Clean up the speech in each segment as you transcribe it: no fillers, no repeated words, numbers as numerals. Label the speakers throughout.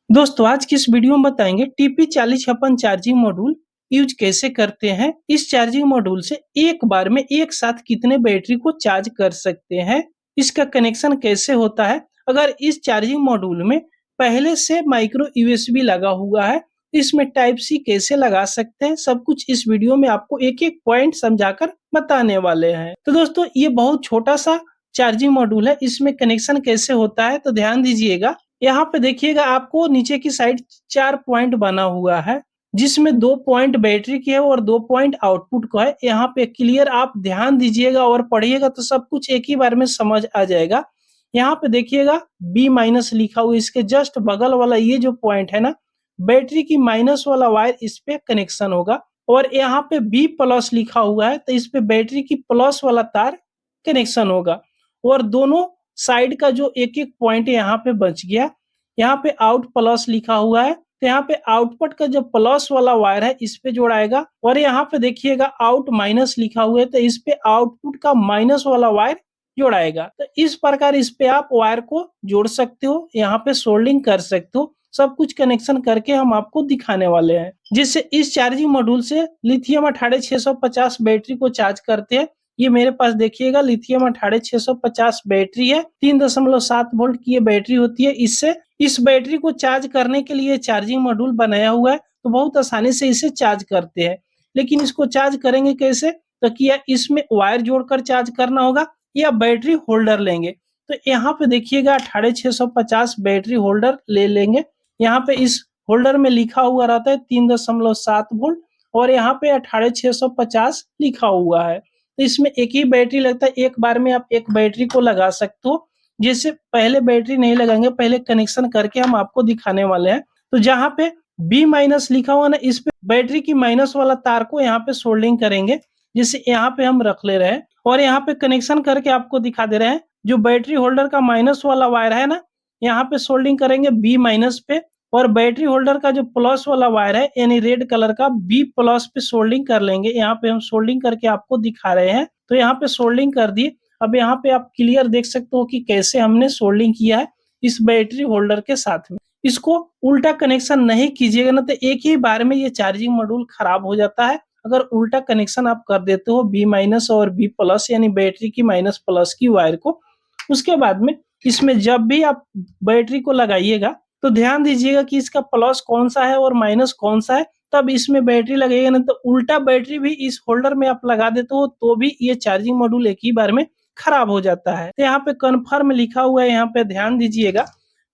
Speaker 1: दोस्तों आज की इस वीडियो में बताएंगे TP4056 चार्जिंग मॉड्यूल यूज कैसे करते हैं। इस चार्जिंग मॉड्यूल से एक बार में एक साथ कितने बैटरी को चार्ज कर सकते हैं, इसका कनेक्शन कैसे होता है। अगर इस चार्जिंग मॉड्यूल में पहले से माइक्रो यूएसबी लगा हुआ है, इसमें टाइप सी कैसे लगा सकते हैं, सब कुछ इस वीडियो में आपको एक एक पॉइंट समझाकर बताने वाले हैं। तो दोस्तों ये बहुत छोटा सा चार्जिंग मॉड्यूल है, इसमें कनेक्शन कैसे होता है तो ध्यान दीजिएगा। यहाँ पे देखिएगा आपको नीचे की साइड 4 पॉइंट बना हुआ है, जिसमें 2 पॉइंट बैटरी के है और 2 पॉइंट आउटपुट का है। यहाँ पे क्लियर आप ध्यान दीजिएगा और पढ़िएगा तो सब कुछ एक ही बार में समझ आ जाएगा। यहाँ पे देखिएगा B- लिखा हुआ, इसके जस्ट बगल वाला ये जो पॉइंट है ना, बैटरी की माइनस वाला वायर इस पे कनेक्शन होगा। और यहाँ पे B+ लिखा हुआ है तो इस पे बैटरी की प्लस वाला तार कनेक्शन होगा। और दोनों साइड का जो एक एक पॉइंट यहाँ पे बच गया, यहाँ पे आउट प्लस लिखा हुआ है तो यहाँ पे आउटपुट का जो प्लस वाला वायर है इस पे जोड़ाएगा। और यहाँ पे देखिएगा आउट माइनस लिखा हुआ है तो इस पे आउटपुट का माइनस वाला वायर जोड़ाएगा। तो इस प्रकार इस पे आप वायर को जोड़ सकते हो, यहाँ पे सोल्डिंग कर सकते हो। सब कुछ कनेक्शन करके हम आपको दिखाने वाले हैं, जिससे इस चार्जिंग मॉड्यूल से लिथियम 18650 बैटरी को चार्ज करते हैं। ये मेरे पास देखिएगा लिथियम 18650 बैटरी है, 3.7 वोल्ट की ये बैटरी होती है। इससे इस बैटरी को चार्ज करने के लिए चार्जिंग मॉड्यूल बनाया हुआ है, तो बहुत आसानी से इसे चार्ज करते हैं। लेकिन इसको चार्ज करेंगे कैसे, तो क्या इसमें वायर जोड़कर चार्ज करना होगा या बैटरी होल्डर लेंगे। तो यहाँ पे देखिएगा 18650 बैटरी होल्डर ले लेंगे। यहाँ पे इस होल्डर में लिखा हुआ रहता है 3.7 वोल्ट और यहाँ पे 18650 लिखा हुआ है। तो इसमें एक ही बैटरी लगता है, एक बार में आप एक बैटरी को लगा सकते हो। जैसे पहले बैटरी नहीं लगाएंगे, पहले कनेक्शन करके हम आपको दिखाने वाले हैं। तो जहाँ पे B- लिखा हुआ ना, इस पे बैटरी की माइनस वाला तार को यहाँ पे सोल्डिंग करेंगे, जिसे यहाँ पे हम रख ले रहे हैं। और यहाँ पे कनेक्शन करके आपको दिखा दे रहे हैं, जो बैटरी होल्डर का माइनस वाला वायर है ना, यहाँ पे सोल्डिंग करेंगे B- पे। और बैटरी होल्डर का जो प्लस वाला वायर है यानी रेड कलर का B+ पे सोल्डिंग कर लेंगे। यहाँ पे हम सोल्डिंग करके आपको दिखा रहे हैं। तो यहाँ पे सोल्डिंग कर दिए। अब यहाँ पे आप क्लियर देख सकते हो कि कैसे हमने सोल्डिंग किया है इस बैटरी होल्डर के साथ में। इसको उल्टा कनेक्शन नहीं कीजिएगा ना, तो एक ही बार में ये चार्जिंग मॉड्यूल खराब हो जाता है। अगर उल्टा कनेक्शन आप कर देते हो B- और B+ यानी बैटरी की माइनस प्लस की वायर को, उसके बाद में इसमें जब भी आप बैटरी को लगाइएगा तो ध्यान दीजिएगा कि इसका प्लस कौन सा है और माइनस कौन सा है, तब इसमें बैटरी लगेगा। नहीं तो उल्टा बैटरी भी इस होल्डर में आप लगा देते हो तो भी ये चार्जिंग मॉड्यूल एक ही बार में खराब हो जाता है। तो यहाँ पे कन्फर्म लिखा हुआ है, यहाँ पे ध्यान दीजिएगा।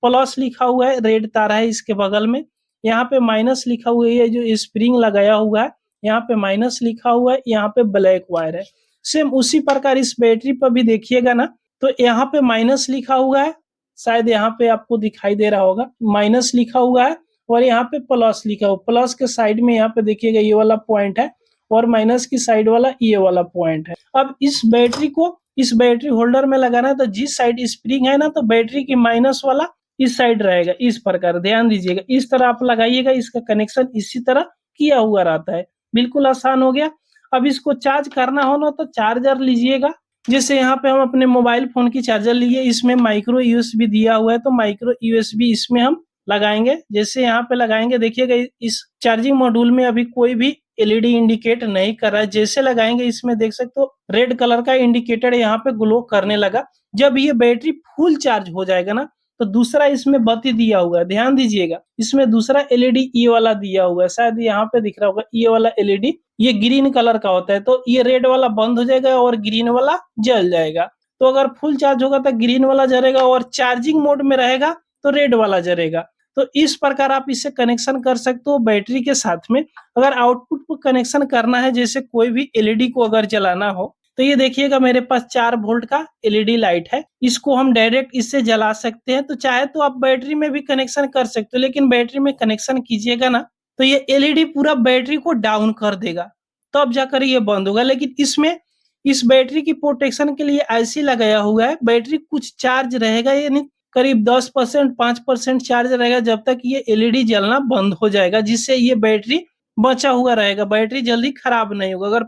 Speaker 1: प्लस लिखा हुआ है, रेड तार है इसके बगल में। यहाँ पे माइनस लिखा हुआ है, जो स्प्रिंग लगाया हुआ है यहाँ पे माइनस लिखा हुआ है, यहाँ पे ब्लैक वायर है। सेम उसी प्रकार इस बैटरी पर भी देखिएगा ना, तो यहाँ पे माइनस लिखा हुआ है, शायद यहाँ पे आपको दिखाई दे रहा होगा, माइनस लिखा हुआ है और यहाँ पे प्लस लिखा हुआ। प्लस के साइड में यहाँ पे देखिएगा ये वाला पॉइंट है और माइनस की साइड वाला ये वाला पॉइंट है। अब इस बैटरी को इस बैटरी होल्डर में लगाना है, तो जिस साइड स्प्रिंग है ना, तो बैटरी की माइनस वाला इस साइड रहेगा। इस प्रकार ध्यान दीजिएगा, इस तरह आप लगाइएगा। इसका कनेक्शन इसी तरह किया हुआ रहता है। बिल्कुल आसान हो गया। अब इसको चार्ज करना हो ना, तो चार्जर लीजिएगा। जैसे यहाँ पे हम अपने मोबाइल फोन की चार्जर लिए, इसमें माइक्रो यूएसबी दिया हुआ है, तो माइक्रो यूएसबी इसमें हम लगाएंगे। जैसे यहाँ पे लगाएंगे देखिएगा, इस चार्जिंग मॉड्यूल में अभी कोई भी एलईडी इंडिकेट नहीं कर रहा है। जैसे लगाएंगे इसमें देख सकते हो रेड कलर का इंडिकेटर यहाँ पे ग्लो करने लगा। जब ये बैटरी फुल चार्ज हो जाएगा ना, तो दूसरा इसमें बत्ती दिया हुआ है, ध्यान दीजिएगा। इसमें दूसरा एलईडी ये वाला दिया हुआ है, शायद यहाँ पे दिख रहा होगा ये वाला एलईडी, ये ग्रीन कलर का होता है। तो ये रेड वाला बंद हो जाएगा और ग्रीन वाला जल जाएगा। तो अगर फुल चार्ज होगा तो ग्रीन वाला जलेगा और चार्जिंग मोड में रहेगा तो रेड वाला जलेगा। तो इस प्रकार आप इसे कनेक्शन कर सकते हो बैटरी के साथ में। अगर आउटपुट को कनेक्शन करना है, जैसे कोई भी एलईडी को अगर जलाना हो, तो ये देखिएगा मेरे पास 4 वोल्ट का एलईडी लाइट है। इसको हम डायरेक्ट इससे जला सकते हैं। तो चाहे तो आप बैटरी में भी कनेक्शन कर सकते हो, लेकिन बैटरी में कनेक्शन कीजिएगा ना, तो ये एलईडी पूरा बैटरी को डाउन कर देगा, तब जाकर ये बंद होगा। लेकिन इसमें इस बैटरी की प्रोटेक्शन के लिए ऐसी लगाया हुआ है, बैटरी कुछ चार्ज रहेगा, यानी करीब 10% 5% चार्ज रहेगा, जब तक ये एलईडी जलना बंद हो जाएगा, जिससे ये बैटरी बचा हुआ रहेगा। बैटरी जल्दी खराब नहीं होगा। अगर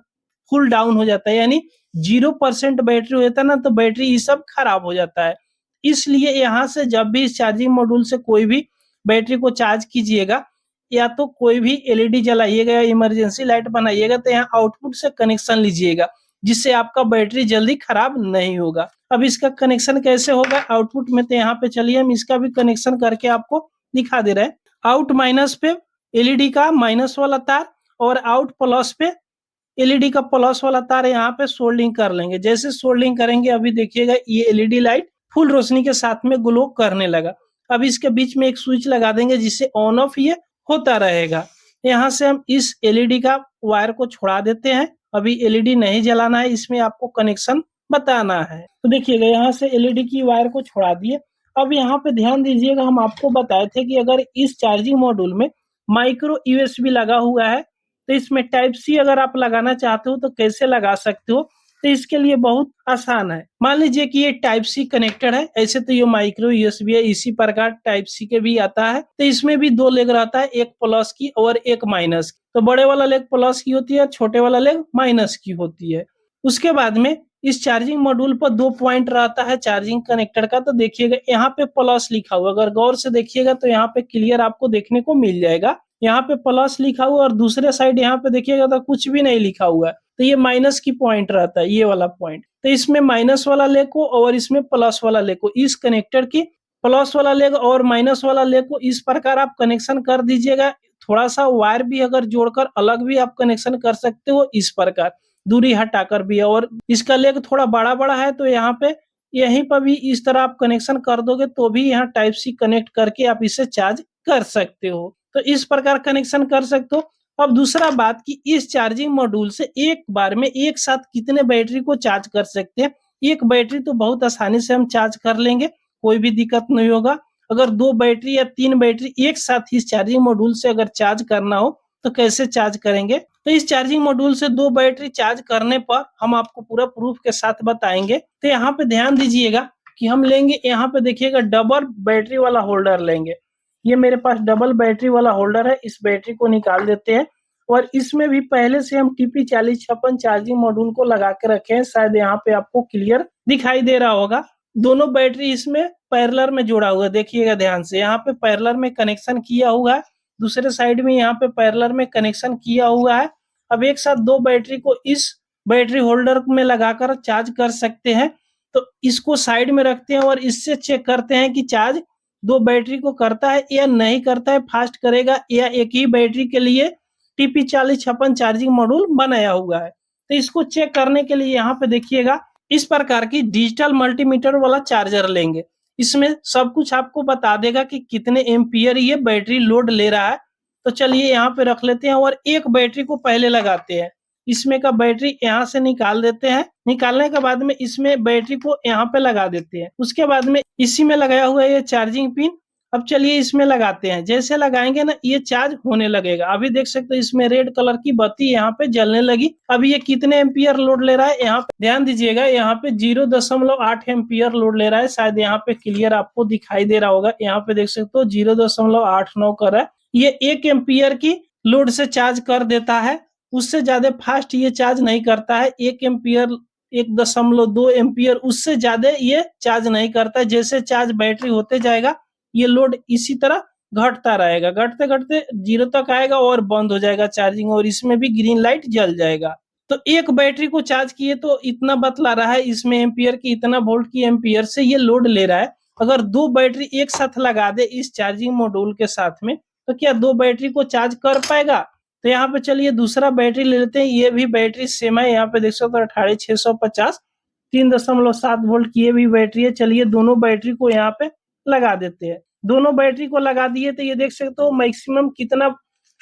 Speaker 1: फुल डाउन हो जाता है यानी 0% बैटरी हो जाता है ना, तो बैटरी ये सब खराब हो जाता है। इसलिए यहाँ से जब भी इस चार्जिंग मॉड्यूल से कोई भी बैटरी को चार्ज कीजिएगा या तो कोई भी एलईडी जलाइएगा या इमरजेंसी लाइट बनाइएगा तो यहाँ आउटपुट से कनेक्शन लीजिएगा, जिससे आपका बैटरी जल्दी खराब नहीं होगा। अब इसका कनेक्शन कैसे होगा आउटपुट में, तो यहाँ पे चलिए हम इसका भी कनेक्शन करके आपको दिखा दे रहे हैं। आउट माइनस पे एलईडी का माइनस वाला तार और आउट प्लस पे एलईडी का प्लस वाला तार यहाँ पे सोल्डिंग कर लेंगे। जैसे सोल्डिंग करेंगे अभी देखिएगा ये एलईडी लाइट फुल रोशनी के साथ में ग्लो करने लगा। अब इसके बीच में एक स्विच लगा देंगे जिससे ऑन ऑफ ये होता रहेगा। यहाँ से हम इस एलईडी का वायर को छुड़ा देते हैं। अभी एलईडी नहीं जलाना है, इसमें आपको कनेक्शन बताना है। तो देखिएगा यहाँ से एलईडी की वायर को छुड़ा दिए। अब यहाँ पे ध्यान दीजिएगा, हम आपको बताए थे कि अगर इस चार्जिंग मॉड्यूल में माइक्रो यूएसबी लगा हुआ है तो इसमें टाइप सी अगर आप लगाना चाहते हो तो कैसे लगा सकते हो, तो इसके लिए बहुत आसान है। मान लीजिए कि ये टाइप सी कनेक्टेड है, ऐसे तो ये माइक्रो यूएसबी है, इसी प्रकार टाइप सी के भी आता है। तो इसमें भी दो लेग रहता है, एक प्लस की और एक माइनस की। तो बड़े वाला लेग प्लस की होती है, छोटे वाला लेग माइनस की होती है। उसके बाद में इस चार्जिंग मॉड्यूल पर 2 पॉइंट रहता है चार्जिंग कनेक्टर का। तो देखिएगा यहाँ पे प्लस लिखा हुआ, अगर गौर से देखिएगा तो यहाँ पे क्लियर आपको देखने को मिल जाएगा। यहाँ पे प्लस लिखा हुआ और दूसरे साइड यहाँ पे देखिएगा तो कुछ भी नहीं लिखा हुआ है, तो ये माइनस की पॉइंट रहता है, ये वाला पॉइंट। तो इसमें माइनस वाला लेग को और इसमें प्लस वाला लेग को, इस कनेक्टर की प्लस वाला लेग और माइनस वाला लेग को इस प्रकार आप कनेक्शन कर दीजिएगा। थोड़ा सा वायर भी अगर जोड़कर अलग भी आप कनेक्शन कर सकते हो इस प्रकार, दूरी हटाकर भी। और इसका लेग थोड़ा बड़ा बड़ा है तो यहाँ पे यहीं पर भी इस तरह आप कनेक्शन कर दोगे तो भी यहाँ टाइप सी कनेक्ट करके आप इसे चार्ज कर सकते हो। तो इस प्रकार कनेक्शन कर सकते हो। अब दूसरा बात कि इस चार्जिंग मॉड्यूल से एक बार में एक साथ कितने बैटरी को चार्ज कर सकते हैं। एक बैटरी तो बहुत आसानी से हम चार्ज कर लेंगे, कोई भी दिक्कत नहीं होगा। अगर 2 बैटरी या 3 बैटरी एक साथ इस चार्जिंग मॉड्यूल से अगर चार्ज करना हो तो कैसे चार्ज करेंगे, तो इस चार्जिंग मॉड्यूल से 2 बैटरी चार्ज करने पर हम आपको पूरा प्रूफ के साथ बताएंगे। तो यहाँ पे ध्यान दीजिएगा कि हम लेंगे, यहाँ पे देखिएगा डबल बैटरी वाला होल्डर लेंगे। ये मेरे पास डबल बैटरी वाला होल्डर है, इस बैटरी को निकाल देते हैं। और इसमें भी पहले से हम TP4056 चार्जिंग मॉड्यूल को लगा के रखे हैं, शायद यहाँ पे आपको क्लियर दिखाई दे रहा होगा। दोनों बैटरी इसमें पैरेलल में जोड़ा हुआ है, देखिएगा ध्यान से, यहाँ पे पैरेलल में कनेक्शन किया हुआ है, दूसरे साइड में यहाँ पे पैरेलल में कनेक्शन किया हुआ है। अब एक साथ 2 बैटरी को इस बैटरी होल्डर में लगाकर चार्ज कर सकते हैं। तो इसको साइड में रखते हैं और इससे चेक करते हैं कि चार्ज 2 बैटरी को करता है या नहीं करता है, फास्ट करेगा या एक ही बैटरी के लिए TP4056 चार्जिंग मॉड्यूल बनाया हुआ है। तो इसको चेक करने के लिए यहाँ पे देखिएगा इस प्रकार की डिजिटल मल्टीमीटर वाला चार्जर लेंगे। इसमें सब कुछ आपको बता देगा कि कितने एम्पियर ये बैटरी लोड ले रहा है। तो चलिए यहाँ पे रख लेते हैं और एक बैटरी को पहले लगाते हैं। इसमें का बैटरी यहाँ से निकाल देते हैं, निकालने के बाद में इसमें बैटरी को यहाँ पे लगा देते हैं। उसके बाद में इसी में लगाया हुआ है ये चार्जिंग पिन। अब चलिए इसमें लगाते हैं, जैसे लगाएंगे ना ये चार्ज होने लगेगा। अभी देख सकते हो इसमें रेड कलर की बत्ती यहाँ पे जलने लगी। अब ये कितने एम्पियर लोड ले रहा है यहाँ पे ध्यान दीजिएगा, यहाँ पे 0.8 एम्पियर लोड ले रहा है। शायद यहाँ पे क्लियर आपको दिखाई दे रहा होगा, यहाँ पे देख सकते हो 0.89 कर रहा है। ये 1 एम्पियर की लोड से चार्ज कर देता है, उससे ज्यादा फास्ट ये चार्ज नहीं करता है। 1 एम्पियर 1.2 एम्पियर उससे ज्यादा ये चार्ज नहीं करता है। जैसे चार्ज बैटरी होते जाएगा ये लोड इसी तरह घटता रहेगा, घटते घटते 0 तक आएगा और बंद हो जाएगा चार्जिंग, और इसमें भी ग्रीन लाइट जल जाएगा। तो एक बैटरी को चार्ज किए तो इतना बतला रहा है इसमें एम्पियर की, इतना वोल्ट की एम्पियर से ये लोड ले रहा है। अगर 2 बैटरी एक साथ लगा दे इस चार्जिंग मॉड्यूल के साथ में तो क्या 2 बैटरी को चार्ज कर पाएगा। तो यहाँ पे चलिए दूसरा बैटरी ले लेते हैं। ये भी बैटरी सेम है, यहाँ पे देख सकते हो 18650 3.7 वोल्ट की ये भी बैटरी है। चलिए दोनों बैटरी को यहाँ पे लगा देते हैं। दोनों बैटरी को लगा दिए तो ये देख सकते हो मैक्सिमम कितना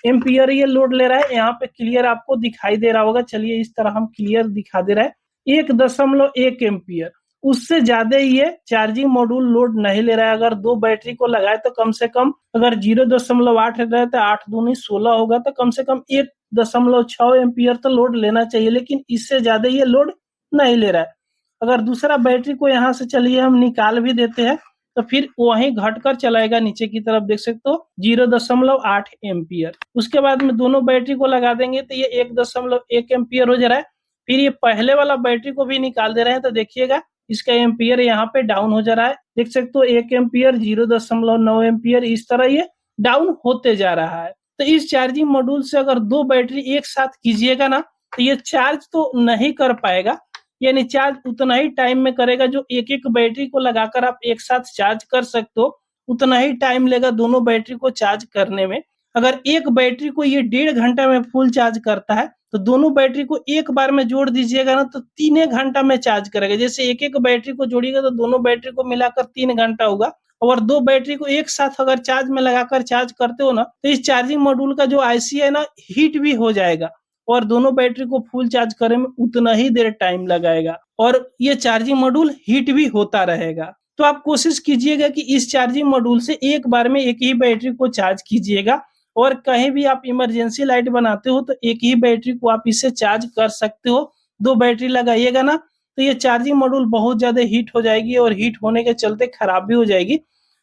Speaker 1: एम्पियर ये लोड ले रहा है, यहाँ पे क्लियर आपको दिखाई दे रहा होगा। चलिए इस तरह हम क्लियर दिखा दे रहा है 1.1 एम्पियर, उससे ज्यादा ये चार्जिंग मॉड्यूल लोड नहीं ले रहा है। अगर 2 बैटरी को लगाए तो कम से कम, अगर 0.8 रहे तो 8 दूनी 16 होगा, तो कम से कम 1.6 एम्पियर तो लोड लेना चाहिए, लेकिन इससे ज्यादा ये लोड नहीं ले रहा है। अगर दूसरा बैटरी को यहाँ से चलिए हम निकाल भी देते हैं तो फिर वहीं घटकर चलाएगा नीचे की तरफ, देख सकते हो 0.8 एम्पियर। उसके बाद में दोनों बैटरी को लगा देंगे तो ये 1.1 एम्पियर हो जा रहा है। फिर ये पहले वाला बैटरी को भी निकाल दे रहे हैं तो देखिएगा इसका एम्पियर यहाँ पे डाउन हो जा रहा है, देख सकते हो 1 एम्पियर, 0.9 एम्पियर, इस तरह ये डाउन होते जा रहा है। तो इस चार्जिंग मॉड्यूल से अगर 2 बैटरी एक साथ कीजिएगा ना, तो ये चार्ज तो नहीं कर पाएगा, यानी चार्ज उतना ही टाइम में करेगा जो एक-एक बैटरी को लगाकर आप एक साथ चार्ज कर सकते हो, उतना ही टाइम लेगा दोनों बैटरी को चार्ज करने में। अगर एक बैटरी को ये 1.5 घंटा में फुल चार्ज करता है, तो दोनों बैटरी को एक बार में जोड़ दीजिएगा ना, तो 3 घंटा में चार्ज करेगा। जैसे एक-एक बैटरी को जोड़िएगा तो दोनों बैटरी को मिलाकर 3 घंटा होगा, और 2 बैटरी को एक साथ अगर चार्ज में लगाकर चार्ज करते हो ना, तो इस चार्जिंग मॉड्यूल का जो आईसी है ना, हीट भी हो जाएगा और दोनों बैटरी को फुल चार्ज करने में उतना ही देर टाइम लगाएगा और ये चार्जिंग मॉड्यूल हीट भी होता रहेगा। तो आप कोशिश कीजिएगा कि इस चार्जिंग मॉड्यूल से एक बार में एक ही बैटरी को चार्ज कीजिएगा, और कहीं भी आप इमरजेंसी लाइट बनाते हो तो एक ही बैटरी को आप इससे चार्ज कर सकते हो। 2 बैटरी लगाइएगा ना, तो ये चार्जिंग मॉड्यूल बहुत ज़्यादा हीट हो जाएगी और हीट होने के चलते खराब भी हो जाएगी।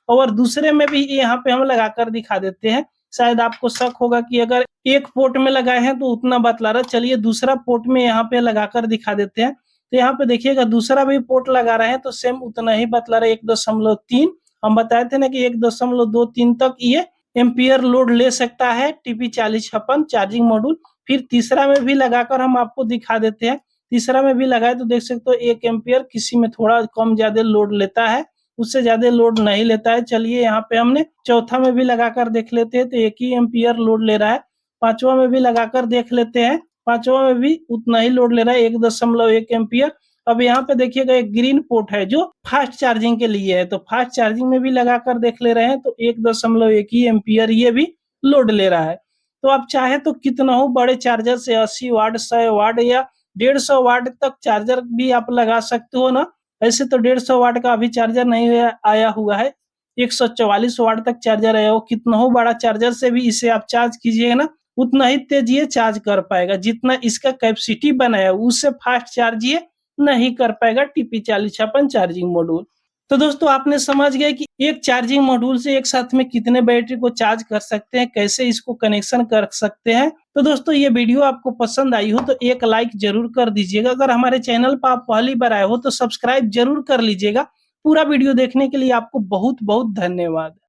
Speaker 1: और दूसरे में भी यहाँ पे हम लगाकर दिखा देते हैं, शायद आपको शक होगा कि अगर एक पोर्ट में लगाए हैं तो उतना बतला रहा है, चलिए दूसरा पोर्ट में यहाँ पे लगाकर दिखा देते हैं। तो यहाँ पे देखिएगा दूसरा भी पोर्ट लगा रहे हैं तो सेम उतना ही बतला रहा है, 1.3। हम बताए थे ना कि 1.23 तक ये एम्पियर लोड ले सकता है TP4056 चार्जिंग मॉड्यूल। फिर तीसरा में भी लगाकर हम आपको दिखा देते हैं। तीसरा में भी लगाए तो देख सकते हो 1 एम्पियर, किसी में थोड़ा कम ज्यादा लोड लेता है, उससे ज्यादा लोड नहीं लेता है। चलिए यहाँ पे हमने चौथा में भी लगाकर देख लेते हैं तो 1 ही एम्पियर लोड ले रहा है। पांचवा में भी लगाकर देख लेते हैं, पांचवा में भी उतना ही लोड ले रहा है, 1.1 एम्पियर। अब यहाँ पे देखिएगा एक ग्रीन पोर्ट है जो फास्ट चार्जिंग के लिए है, तो फास्ट चार्जिंग में भी लगाकर देख ले रहे हैं तो 1.1 ही एम्पियर ये भी लोड ले रहा है। तो आप चाहे तो कितना हो बड़े चार्जर से 80 वाट, 100 वाट या 150 वाट तक चार्जर भी आप लगा सकते हो ना। ऐसे तो 150 वाट का अभी चार्जर नहीं आया हुआ है, 144 वाट तक चार्जर आया हो। कितना हो बड़ा चार्जर से भी इसे आप चार्ज कीजिएगा ना, उतना ही तेज ये चार्ज कर पाएगा। जितना इसका कैपेसिटी बनाया उससे फास्ट चार्ज ये नहीं कर पाएगा TP4056 चार्जिंग मॉड्यूल। तो दोस्तों आपने समझ गए कि एक चार्जिंग मॉड्यूल से एक साथ में कितने बैटरी को चार्ज कर सकते हैं, कैसे इसको कनेक्शन कर सकते हैं। तो दोस्तों ये वीडियो आपको पसंद आई हो तो एक लाइक जरूर कर दीजिएगा। अगर हमारे चैनल पर आप पहली बार आए हो तो सब्सक्राइब जरूर कर लीजिएगा। पूरा वीडियो देखने के लिए आपको बहुत बहुत धन्यवाद।